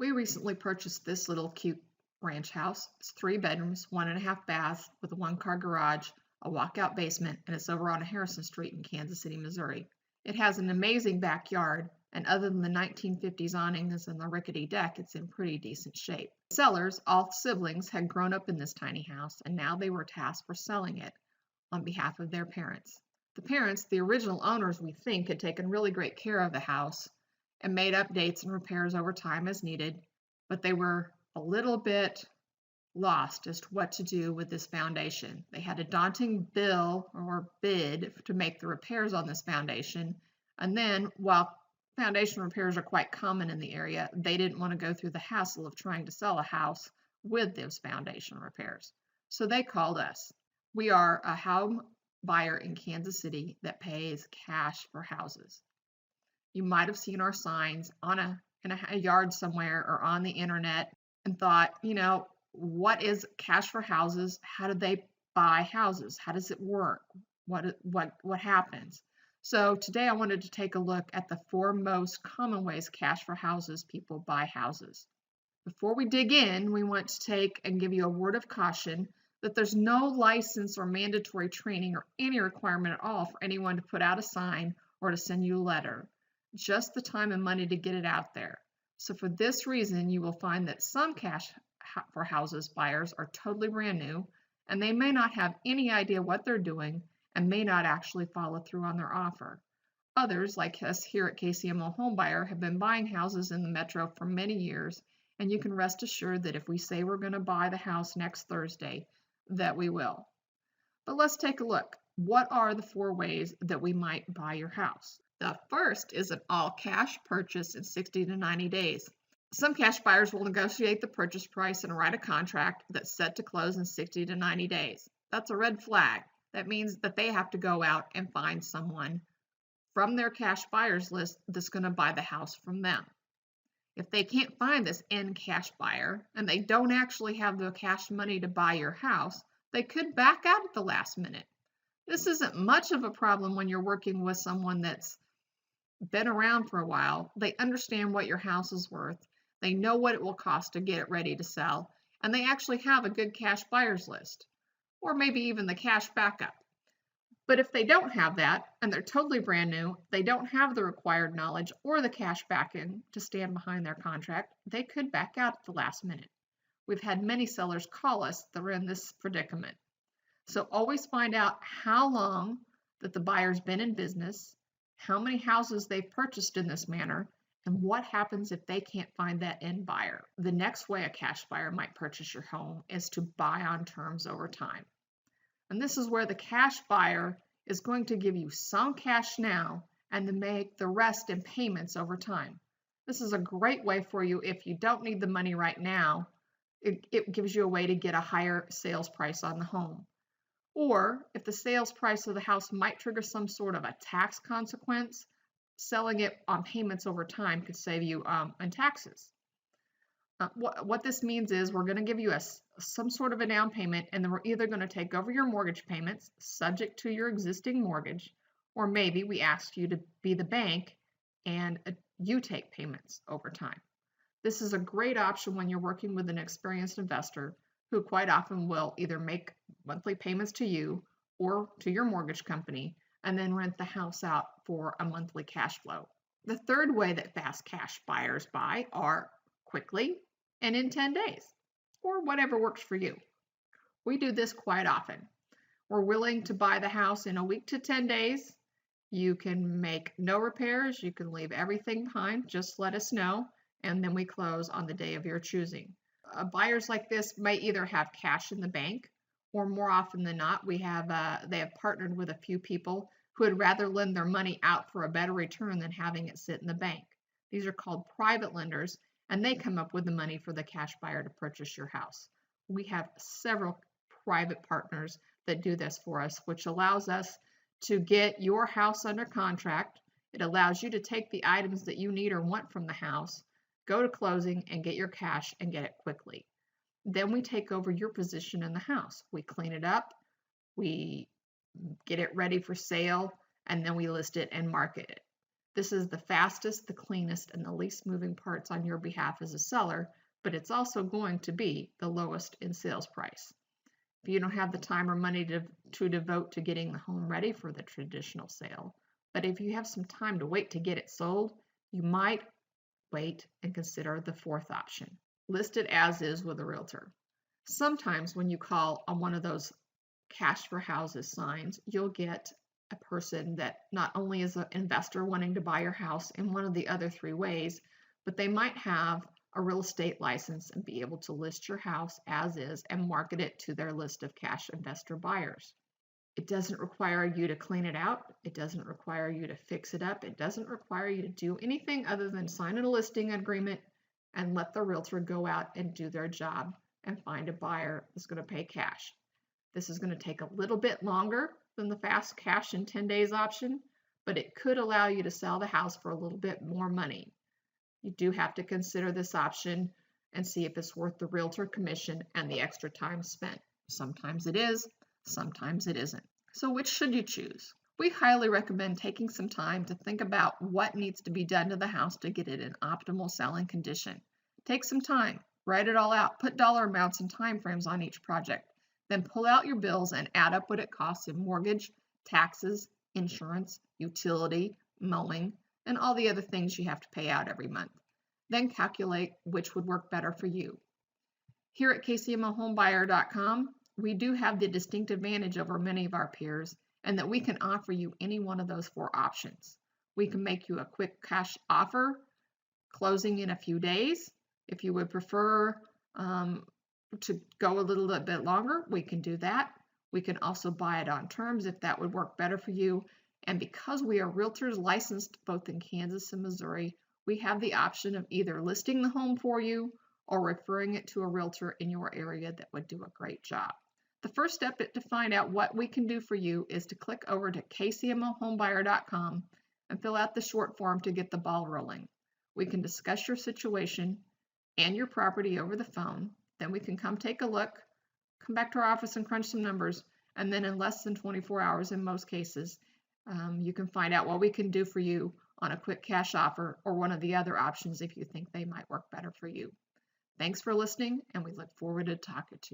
We recently purchased this little cute ranch house. It's 3 bedrooms, 1.5 baths with a 1-car garage, a walkout basement, and it's over on Harrison Street in Kansas City, Missouri. It has an amazing backyard, and other than the 1950s awnings and the rickety deck, it's in pretty decent shape. The sellers, all siblings, had grown up in this tiny house, and now they were tasked for selling it on behalf of their parents. The parents, the original owners, we think, had taken really great care of the house and made updates and repairs over time as needed, but they were a little bit lost as to what to do with this foundation. They had a daunting bill or bid to make the repairs on this foundation, and then while foundation repairs are quite common in the area, they didn't want to go through the hassle of trying to sell a house with those foundation repairs. So they called us. We are a home buyer in Kansas City that pays cash for houses. You might have seen our signs in a yard somewhere or on the internet and thought, what is cash for houses? How do they buy houses? How does it work? What happens? So today I wanted to take a look at the 4 most common ways cash for houses people buy houses. Before we dig in, we want to take and give you a word of caution that there's no license or mandatory training or any requirement at all for anyone to put out a sign or to send you a letter. Just the time and money to get it out there. So for this reason, you will find that some cash for houses buyers are totally brand new, and they may not have any idea what they're doing and may not actually follow through on their offer. Others, like us here at KCMO Home Buyer, have been buying houses in the metro for many years, and you can rest assured that if we say we're going to buy the house next Thursday, that we will. But let's take a look. What are the 4 ways that we might buy your house? The first is an all-cash purchase in 60 to 90 days. Some cash buyers will negotiate the purchase price and write a contract that's set to close in 60 to 90 days. That's a red flag. That means that they have to go out and find someone from their cash buyers list that's going to buy the house from them. If they can't find this end cash buyer and they don't actually have the cash money to buy your house, they could back out at the last minute. This isn't much of a problem when you're working with someone that's been around for a while. They understand what your house is worth. They know what it will cost to get it ready to sell, and they actually have a good cash buyers list, or maybe even the cash backup. But if they don't have that, and they're totally brand new, they don't have the required knowledge or the cash backing to stand behind their contract, they could back out at the last minute. We've had many sellers call us that are in this predicament. So always find out how long that the buyer's been in business, how many houses they've purchased in this manner, and what happens if they can't find that end buyer. The next way a cash buyer might purchase your home is to buy on terms over time. And this is where the cash buyer is going to give you some cash now and to make the rest in payments over time. This is a great way for you if you don't need the money right now. It gives you a way to get a higher sales price on the home. Or if the sales price of the house might trigger some sort of a tax consequence, selling it on payments over time could save you on taxes. What this means is we're going to give you some sort of a down payment, and then we're either going to take over your mortgage payments subject to your existing mortgage, or maybe we ask you to be the bank and you take payments over time. This is a great option when you're working with an experienced investor who quite often will either make monthly payments to you or to your mortgage company and then rent the house out for a monthly cash flow. The third way that fast cash buyers buy are quickly and in 10 days, or whatever works for you. We do this quite often. We're willing to buy the house in a week to 10 days. You can make no repairs. You can leave everything behind. Just let us know, and then we close on the day of your choosing. Buyers like this may either have cash in the bank, or more often than not, they have partnered with a few people who would rather lend their money out for a better return than having it sit in the bank. These are called private lenders, and they come up with the money for the cash buyer to purchase your house. We have several private partners that do this for us, which allows us to get your house under contract. It allows you to take the items that you need or want from the house, go to closing and get your cash and get it quickly. Then we take over your position in the house. We clean it up, we get it ready for sale, and then we list it and market it. This is the fastest, the cleanest, and the least moving parts on your behalf as a seller, but it's also going to be the lowest in sales price. If you don't have the time or money to devote to getting the home ready for the traditional sale, but if you have some time to wait to get it sold, you might wait and consider the fourth option. List it as is with a realtor. Sometimes when you call on one of those cash for houses signs, you'll get a person that not only is an investor wanting to buy your house in one of the other three ways, but they might have a real estate license and be able to list your house as is and market it to their list of cash investor buyers. It doesn't require you to clean it out. It doesn't require you to fix it up. It doesn't require you to do anything other than sign a listing agreement and let the realtor go out and do their job and find a buyer that's going to pay cash. This is going to take a little bit longer than the fast cash in 10 days option, but it could allow you to sell the house for a little bit more money. You do have to consider this option and see if it's worth the realtor commission and the extra time spent. Sometimes it is, sometimes it isn't. So which should you choose? We highly recommend taking some time to think about what needs to be done to the house to get it in optimal selling condition. Take some time, write it all out, put dollar amounts and time frames on each project. Then pull out your bills and add up what it costs in mortgage, taxes, insurance, utility, mowing, and all the other things you have to pay out every month. Then calculate which would work better for you. Here at KCMOHomebuyer.com, we do have the distinct advantage over many of our peers and that we can offer you any one of those four options. We can make you a quick cash offer, closing in a few days. If you would prefer to go a little bit longer, we can do that. We can also buy it on terms if that would work better for you. And because we are realtors licensed both in Kansas and Missouri, we have the option of either listing the home for you or referring it to a realtor in your area that would do a great job. The first step to find out what we can do for you is to click over to KCMOHomebuyer.com and fill out the short form to get the ball rolling. We can discuss your situation and your property over the phone. Then we can come take a look, come back to our office and crunch some numbers, and then in less than 24 hours in most cases, you can find out what we can do for you on a quick cash offer or one of the other options if you think they might work better for you. Thanks for listening, and we look forward to talking to you.